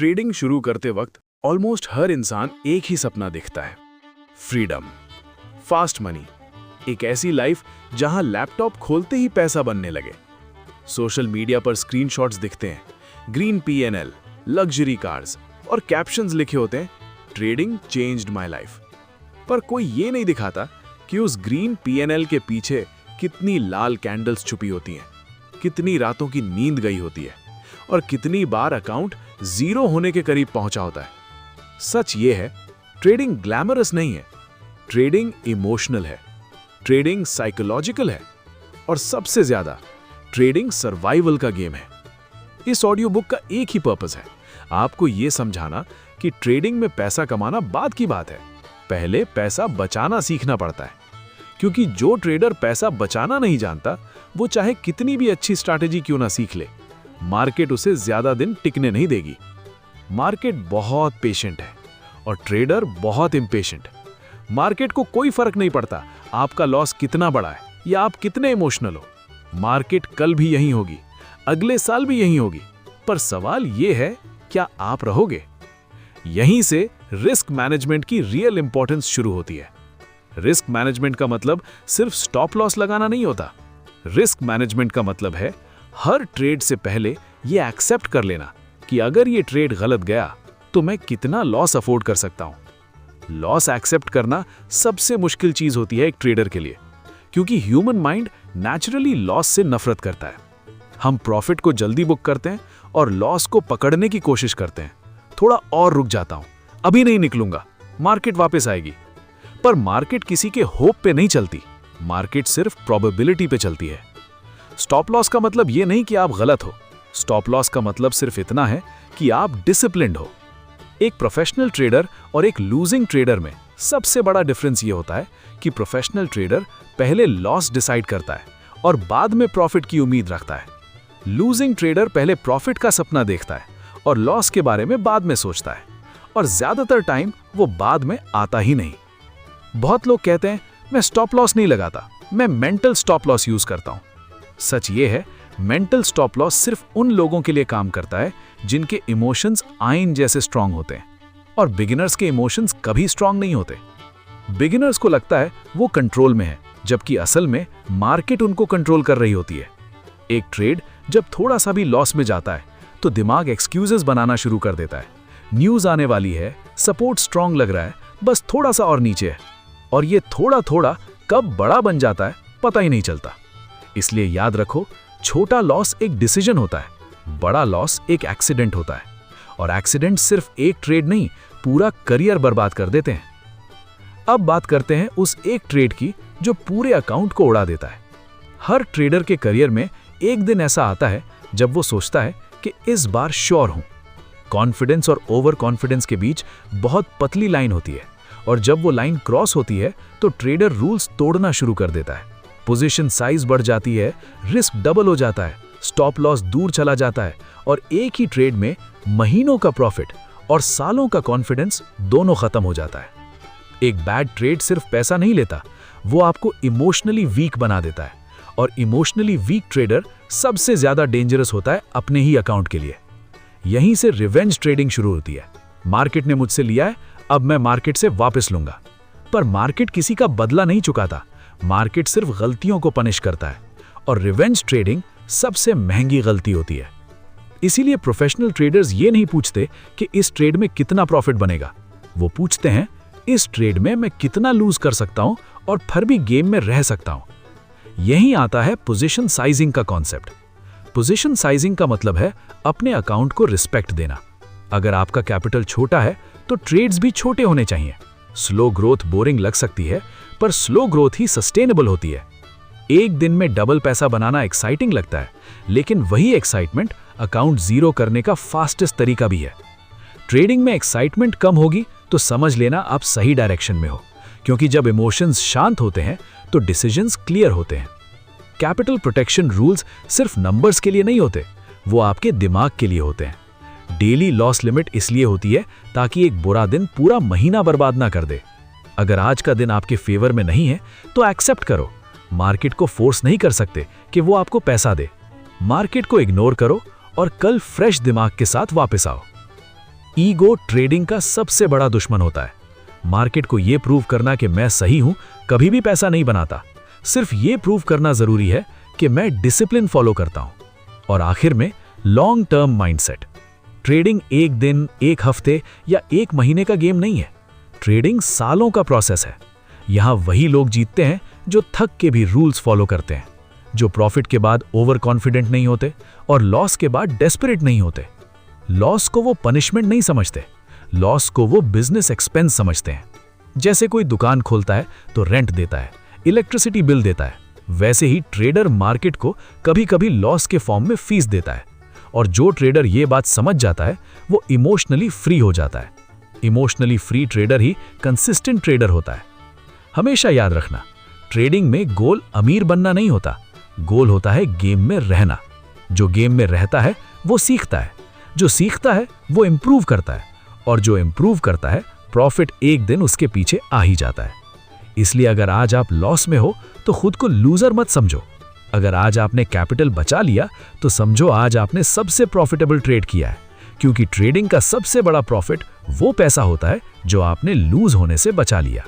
Trading शुरू करते वक्त ऑलमोस्ट हर इंसान एक ही सपना देखता है, फ्रीडम, फास्ट मनी, एक ऐसी लाइफ जहां लैपटॉप खोलते ही पैसा बनने लगे। सोशल मीडिया पर स्क्रीनशॉट्स दिखते हैं, ग्रीन पीएनएल, लग्जरी कार्स और कैप्शंस लिखे होते हैं, ट्रेडिंग चेंज्ड माय लाइफ। पर कोई ये नहीं दिखाता कि उस ग्रीन पीएनएल के पीछे कितनी लाल कैंडल्स छुपी होती हैं, कितनी रातों की नींद गई होती है और कितनी बार अकाउंट जीरो होने के करीब पहुंचा होता है। सच ये है, ट्रेडिंग ग्लैमरस नहीं है, ट्रेडिंग इमोशनल है, ट्रेडिंग साइकोलॉजिकल है और सबसे ज्यादा ट्रेडिंग सर्वाइवल का गेम है। इस ऑडियो बुक का एक ही पर्पस है, आपको यह समझाना कि ट्रेडिंग में पैसा कमाना बाद की बात है, पहले पैसा बचाना सीखना पड़ता है। क्योंकि जो ट्रेडर पैसा बचाना नहीं जानता, वो चाहे कितनी भी अच्छी स्ट्रैटेजी क्यों ना सीख ले, मार्केट उसे ज्यादा दिन टिकने नहीं देगी। मार्केट बहुत पेशेंट है और ट्रेडर बहुत इम्पेशेंट। मार्केट को कोई फर्क नहीं पड़ता आपका लॉस कितना बड़ा है या आप कितने इमोशनल हो। मार्केट कल भी यहीं होगी, अगले साल भी यहीं होगी, पर सवाल यह है, क्या आप रहोगे? यहीं से रिस्क मैनेजमेंट की रियल इंपॉर्टेंस शुरू होती है। रिस्क मैनेजमेंट का मतलब सिर्फ स्टॉप लॉस लगाना नहीं होता। रिस्क मैनेजमेंट का मतलब है हर ट्रेड से पहले यह एक्सेप्ट कर लेना कि अगर ये ट्रेड गलत गया तो मैं कितना लॉस अफोर्ड कर सकता हूं। लॉस एक्सेप्ट करना सबसे मुश्किल चीज होती है एक ट्रेडर के लिए, क्योंकि ह्यूमन माइंड नेचुरली लॉस से नफरत करता है। हम प्रॉफिट को जल्दी बुक करते हैं और लॉस को पकड़ने की कोशिश करते हैं। थोड़ा और रुक जाता हूं, अभी नहीं निकलूंगा, मार्केट वापस आएगी। पर मार्केट किसी के होप पे नहीं चलती, मार्केट सिर्फ प्रोबेबिलिटी पे चलती है। स्टॉप लॉस का मतलब यह नहीं कि आप गलत हो, स्टॉप लॉस का मतलब सिर्फ इतना है कि आप डिसिप्लिन्ड हो। एक प्रोफेशनल ट्रेडर और एक लूजिंग ट्रेडर में सबसे बड़ा डिफरेंस ये होता है कि प्रोफेशनल ट्रेडर पहले लॉस डिसाइड करता है और बाद में प्रॉफिट की उम्मीद रखता है। लूजिंग ट्रेडर पहले प्रॉफिट का सपना देखता है और लॉस के बारे में बाद में सोचता है, और ज्यादातर टाइम वो बाद में आता ही नहीं। बहुत लोग कहते हैं मैं स्टॉप लॉस नहीं लगाता, मैं मेंटल स्टॉप लॉस यूज करता हूं। सच ये है, मेंटल स्टॉप लॉस सिर्फ उन लोगों के लिए काम करता है जिनके इमोशंस आयन जैसे स्ट्रांग होते हैं, और बिगिनर्स के इमोशंस कभी स्ट्रांग नहीं होते। बिगिनर्स को लगता है वो कंट्रोल में है, जबकि असल में मार्केट उनको कंट्रोल कर रही होती है। एक ट्रेड जब थोड़ा सा भी लॉस में जाता है तो दिमाग एक्सक्यूजेस बनाना शुरू कर देता है। न्यूज आने वाली है, सपोर्ट स्ट्रांग लग रहा है, बस थोड़ा सा और नीचे है, और ये थोड़ा थोड़ा कब बड़ा बन जाता है पता ही नहीं चलता। इसलिए याद रखो, छोटा लॉस एक डिसीजन होता है, बड़ा लॉस एक एक्सीडेंट होता है, और एक्सीडेंट सिर्फ एक ट्रेड नहीं, पूरा करियर बर्बाद कर देते हैं। अब बात करते हैं उस एक ट्रेड की जो पूरे अकाउंट को उड़ा देता है। हर ट्रेडर के करियर में एक दिन ऐसा आता है जब वो सोचता है कि इस बार श्योर हूं। कॉन्फिडेंस और ओवर कॉन्फिडेंस के बीच बहुत पतली लाइन होती है, और जब वो लाइन क्रॉस होती है तो ट्रेडर रूल्स तोड़ना शुरू कर देता है। पोजीशन साइज बढ़ जाती है, रिस्क डबल हो जाता है, स्टॉप लॉस दूर चला जाता है, और एक ही ट्रेड में महीनों का प्रॉफिट और सालों का कॉन्फिडेंस दोनों खत्म हो जाता है। एक बैड ट्रेड सिर्फ पैसा नहीं लेता, वो आपको इमोशनली वीक बना देता है, और इमोशनली वीक ट्रेडर सबसे ज्यादा डेंजरस होता है अपने ही अकाउंट के लिए। यहीं से रिवेंज ट्रेडिंग शुरू होती है। मार्केट ने मुझसे लिया है, अब मैं मार्केट से वापस लूंगा। पर मार्केट किसी का बदला नहीं चुकाता, मार्केट सिर्फ गलतियों को पनिश करता है, और रिवेंज ट्रेडिंग सबसे महंगी गलती होती है। इसीलिए प्रोफेशनल ट्रेडर्स ये नहीं पूछते कि इस ट्रेड में कितना प्रॉफिट बनेगा, वो पूछते हैं इस ट्रेड में मैं कितना लूज कर सकता हूं और फिर भी गेम में रह सकता हूं। यहीं आता है पोजीशन साइजिंग का कॉन्सेप्ट। पोजीशन साइजिंग का मतलब है अपने अकाउंट को रिस्पेक्ट देना। अगर आपका कैपिटल छोटा है तो ट्रेड्स भी छोटे होने चाहिए। स्लो ग्रोथ बोरिंग लग सकती है, पर स्लो ग्रोथ ही सस्टेनेबल होती है। एक दिन में डबल पैसा बनाना एक्साइटिंग लगता है, लेकिन वही एक्साइटमेंट अकाउंट जीरो करने का फास्टेस्ट तरीका भी है। ट्रेडिंग में एक्साइटमेंट कम होगी तो समझ लेना आप सही डायरेक्शन में हो, क्योंकि जब इमोशंस शांत होते हैं तो डिसीजंस क्लियर होते हैं। कैपिटल प्रोटेक्शन रूल्स सिर्फ नंबर्स के लिए नहीं होते, वो आपके दिमाग के लिए होते हैं। डेली लॉस लिमिट इसलिए होती है ताकि एक बुरा दिन पूरा महीना बर्बाद ना कर दे। अगर आज का दिन आपके फेवर में नहीं है तो एक्सेप्ट करो, मार्केट को फोर्स नहीं कर सकते कि वो आपको पैसा दे। मार्केट को इग्नोर करो और कल फ्रेश दिमाग के साथ वापस आओ। ईगो ट्रेडिंग का सबसे बड़ा दुश्मन होता है। मार्केट को यह प्रूव करना कि मैं सही हूं कभी भी पैसा नहीं बनाता। सिर्फ ये प्रूव करना जरूरी है कि मैं डिसिप्लिन फॉलो करता हूं। और आखिर में लॉन्ग टर्म माइंडसेट। ट्रेडिंग एक दिन, एक हफ्ते या एक महीने का गेम नहीं है। ट्रेडिंग सालों का प्रोसेस है। यहां वही लोग जीतते हैं जो थक के भी रूल्स फॉलो करते हैं, जो प्रॉफिट के बाद ओवर कॉन्फिडेंट नहीं होते और लॉस के बाद डेस्परेट नहीं होते। लॉस को वो पनिशमेंट नहीं समझते, लॉस को वो बिजनेस एक्सपेंस समझते हैं। जैसे कोई दुकान खोलता है तो रेंट देता है, इलेक्ट्रिसिटी बिल देता है, वैसे ही ट्रेडर मार्केट को कभी कभी लॉस के फॉर्म में फीस देता है। और जो ट्रेडर ये बात समझ जाता है वो इमोशनली फ्री हो जाता है। इमोशनली फ्री ट्रेडर ही कंसिस्टेंट ट्रेडर होता है। हमेशा याद रखना, ट्रेडिंग में गोल अमीर बनना नहीं होता, गोल होता है गेम में रहना। जो गेम में रहता है वो सीखता है, जो सीखता है वो इंप्रूव करता है, और जो इंप्रूव करता है प्रॉफिट एक दिन उसके पीछे आ ही जाता है। इसलिए अगर आज आप लॉस में हो तो खुद को लूजर मत समझो। अगर आज आपने कैपिटल बचा लिया तो समझो आज आपने सबसे प्रॉफिटेबल ट्रेड किया है, क्योंकि ट्रेडिंग का सबसे बड़ा प्रॉफिट वो पैसा होता है जो आपने लूज होने से बचा लिया।